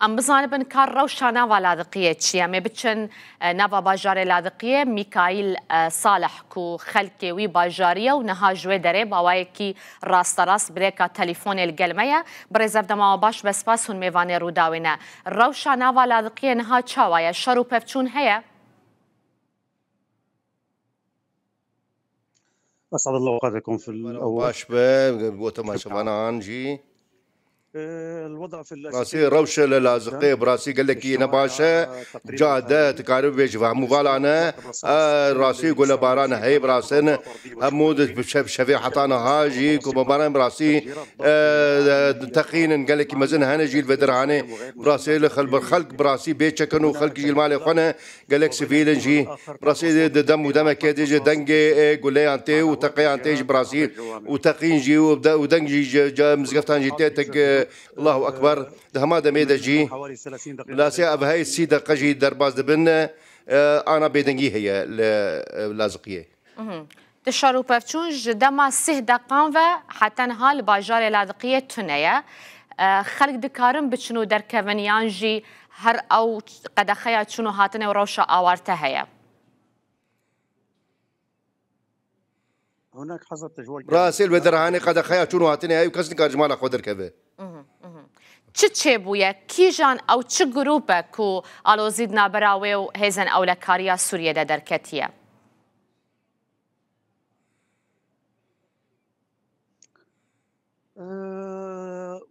ام بزانبن کار روشا ناوا لاذقیه چیه می بچن ناوا باجار لاذقیه میکائیل صالح کو خلکی وی باجاریه و نها جوی دره باوای کی راست راست بریکا تلفن الگلمه برزب دما باش بسپاس هن میوانه رو داوینه روشا ناوا لاذقیه نها چاوایه شرو پفچون هيا. أسعد الله أوقاتكم في الأول. باش بوتا ما شبانا عنجي الوضع في براسي روشة للازقية براسي قال لك نباشة جادة تكارب بيج فهمو بالانا راسي يقول بارانا هي براسن همود شفي حطانا هاجي كوبا باران براسي تقين قال لك مزن هنا جيل بدراني براسي الخلق براسي بيت شكنو خلق جيل مالي خنا قال لك سفيل جي براسي دم ودم كيدج دنجي قولي انتي وتقي انتي براسي وتقين جي ودنج جي مزقفتان جي تك الله اكبر دهما دميدا جي لا سي هاي السيده قجي درباز دبن انا بيدنجي هي لازقيه تشارو بفچون دما 3 دقائق و حتى نهال باجار لازقيه تنيه خلق دكارم بچنو دركفنيان جي هر او قدخيا چنو هاتنه وروشا اوارته هي هناك حصل تجوال راسل ودرهاني قدخيا چنو هاتنه هي وكسن كارجمال خودر كبه چه بویه کیجان او چه گروپه کو آلوزید نابراوی و هیزن اولکاریا سوریه ده درکتیه؟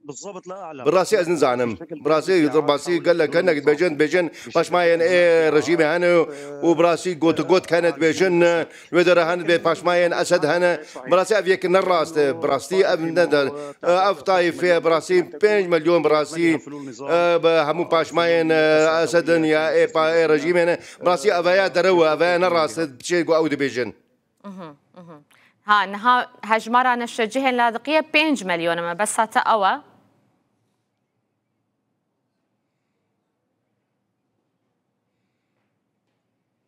بالضبط لا اعلم براسي ازن زعنم براسي قال لك كانك بيجن باش ما ين ايه رجيمي هنا وبراسي قوت كانت بيجن ودر هنا باش ما ين اسد هنا براسي افيك الراس براسي اف طايف فيها براسي 5 مليون براسي همو باش ما ين اسد يا ايه رجيمي هنا براسي افيا دروا افيا الراس شيء او بيجن ها نها هجمارا نشجه لاذقيه 5 مليون ما بس هتا اوا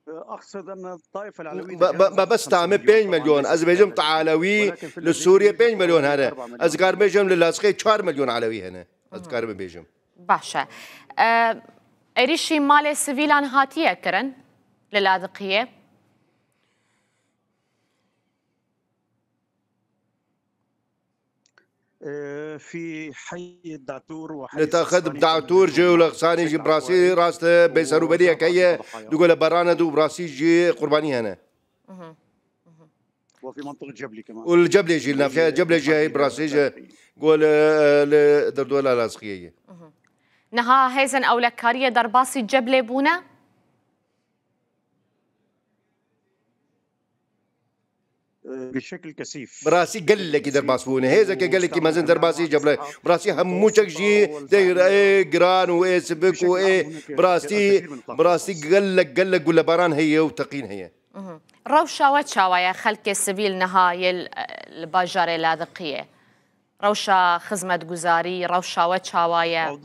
اقصد ان الطائفه العلويه بس تعمل 5 مليون از بيجم تعالوي لسوريا 5 مليون هنا از كار بيجم للاذقيه 4 مليون علوي هنا از كار بيجم باشا اريشي مال سيفيلان هاتيه كرن للاذقيه في حي الدعتور وحي لتاخذ بدعتور جي ولغساني جي براسي راس بيسرو بديه كي تقول برانا دو براسي جي قرباني هنا وفي منطقه جبلي كمان والجبلي جي لنا فيها جبلي جي براسي جي قول دردولا لاصقيه نها هيزن اولكاريه درباسي جبلي بونا بشكل كثيف براسي قال لك درباسونه هيزك قال لك مازن درباسي جبل براسي هموشك جي داير ايه جران وايه سبك وايه براسي قال لك ولا بران هي وتقين هي روشا وتشاويا خلك سبيل نهاية الباجار لاذقية روشا خدمة جزاري روشا وتشاويا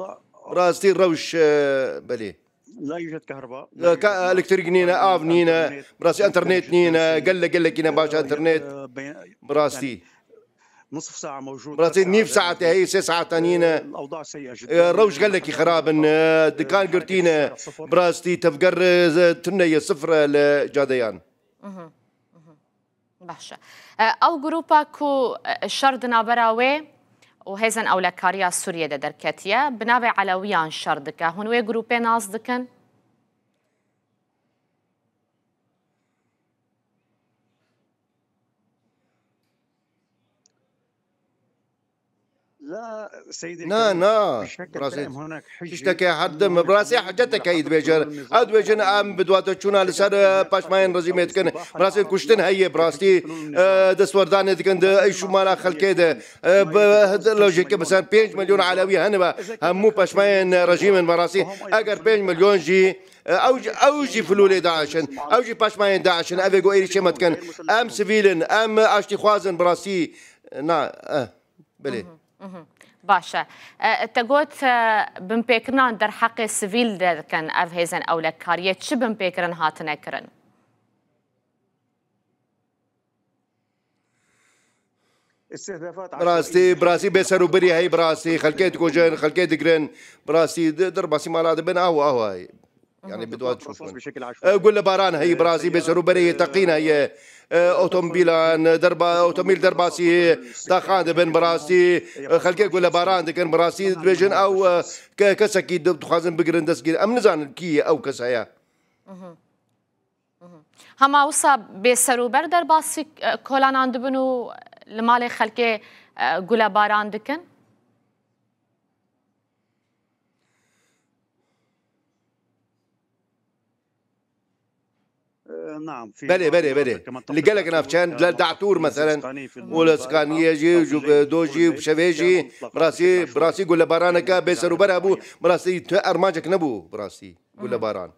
براسي روش بلي لا يوجد كهرباء الكتريك نينا اف نينا براسي انترنت نينا قال لك انا باشا انترنت براسي نصف ساعة موجود براسي نيف ساعة هي 6 ساعات نينا الأوضاع سيئة جدا روش قال لك خراب دكان قرتينا براسي تفقر تنية صفر لجاديان باشا او جروبا كو شردنا براوي وهيزن اولكاريا سوريا دركتيا بنابع علويان شردك هنوي جروبين قصدكن لا سيدي نا براسي هناك تشتكي حد براسي حاجتك هيد بيجر اد بيجن ام بدواتو چونا لسر باشماين رزيمت كن براسي كشتن هي براسي دسوردان دكن اي شو مالا خلكي ده لوجيك مثلا 5 مليون علوي هنا همو باشماين رجيم براسي اگر 5 مليون جي اوجي فلول داعشن اوجي باشماين داعشن افيغو ايري شمت كن ام سيفيلن ام اشتي خوازن براسي نا بلي باشا تقوت بمبيكران در حق السيفيل ده كان افهيزن او لكاريه تش بمبيكرن هاتنا كرن استهدافات براسي براسي بيسرو بري هي براسي خلكيت كوجن خلكيت جرين براسي درباسي مالاد بن اهو هاي يعني بدوات تشوفون بشكل عشوائي. قول باران هي براسي بيسرو بري تقينا هي اوتومبيلان دربا اوتوميل درباسي داخان بن براسي خلكي قول باران دكن براسي دبيجن او كسكي دخازن بجرن دسكي ام نزان كي او كسايا هما وصا بيسرو بر درباسي كولان عندبنو لمالي خلكي قول باران دكن نعم في بلي اللي قال لك نافشان دعتور مثلا ولا سكانيجي دوجي وشفيجي براسي قول بارانك بيسرو برابو براسي ارماجك نبو براسي قول باران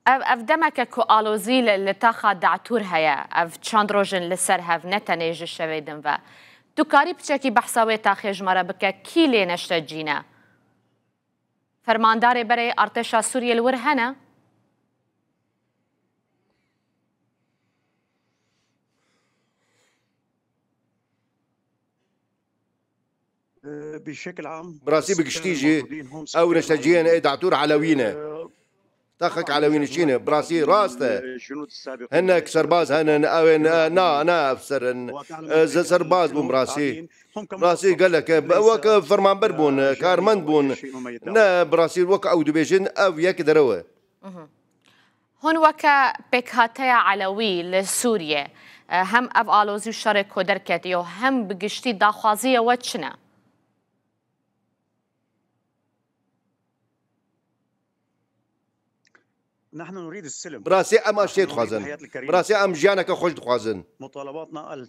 افدمك كو الوزيل اللي تاخا دعتور هيا اف تشاندروجن لسر هاف نتنيج الشويدن و دكاري بچكي بحثاوي تاخيج مرا بك كيلي نشتجينا فرمانداري بري ارتشا سوريا الورهنه بشكل عام براسي بكشتيجي او نشتجينا دعتور علوينا تاخك علوين شينا براسي راسته هنك سرباز هن انا افسر سرباز بوم براسي قال لك وك فرمان بربون كارمند بون نا براسي وك او دبيجن او ياك دروا هون وكا بكهاتيا علوي لسوريا هم افالوزي شرك ودركتيو هم بقشتي داخوازيه وتشنا نحن نريد السلم براسي ام اشتي تخازن براسي ام جانك خوش تخازن مطالباتنا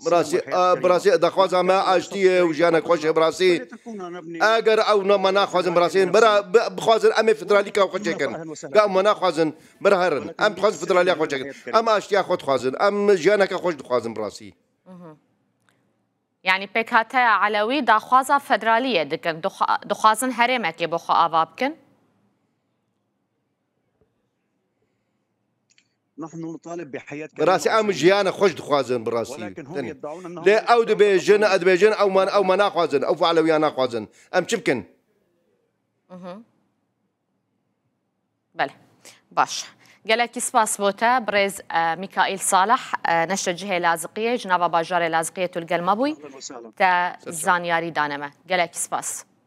براسي دخوازا ما اشتي وجانك خوش براسي اگر او ما ناخذن براسي برا بخازن ام فدراليكا خوشكن قام ما ناخذن برهرن ام تخاز فدراليا خوشكن ام اشتي خود خازن ام جانك خوش تخازن براسي يعني بكهاتيا علوي داخوازا فدراليه دكن دخازن هرمك بخو افابكن نحن نطالب بحياة براسي ام جيانا خوش دخوازن براسي ولكن هم يدعون انه لا او دبيجن ادبيجن او ما ناخوازن او فعلويا ناخوازن ام شبكن بله باش قالك سباس بوتا بريز ميكائيل صالح نشر جهه لازقيه جناب باجار لازقيه القلمبوي تا زانياري دانما قالك سباس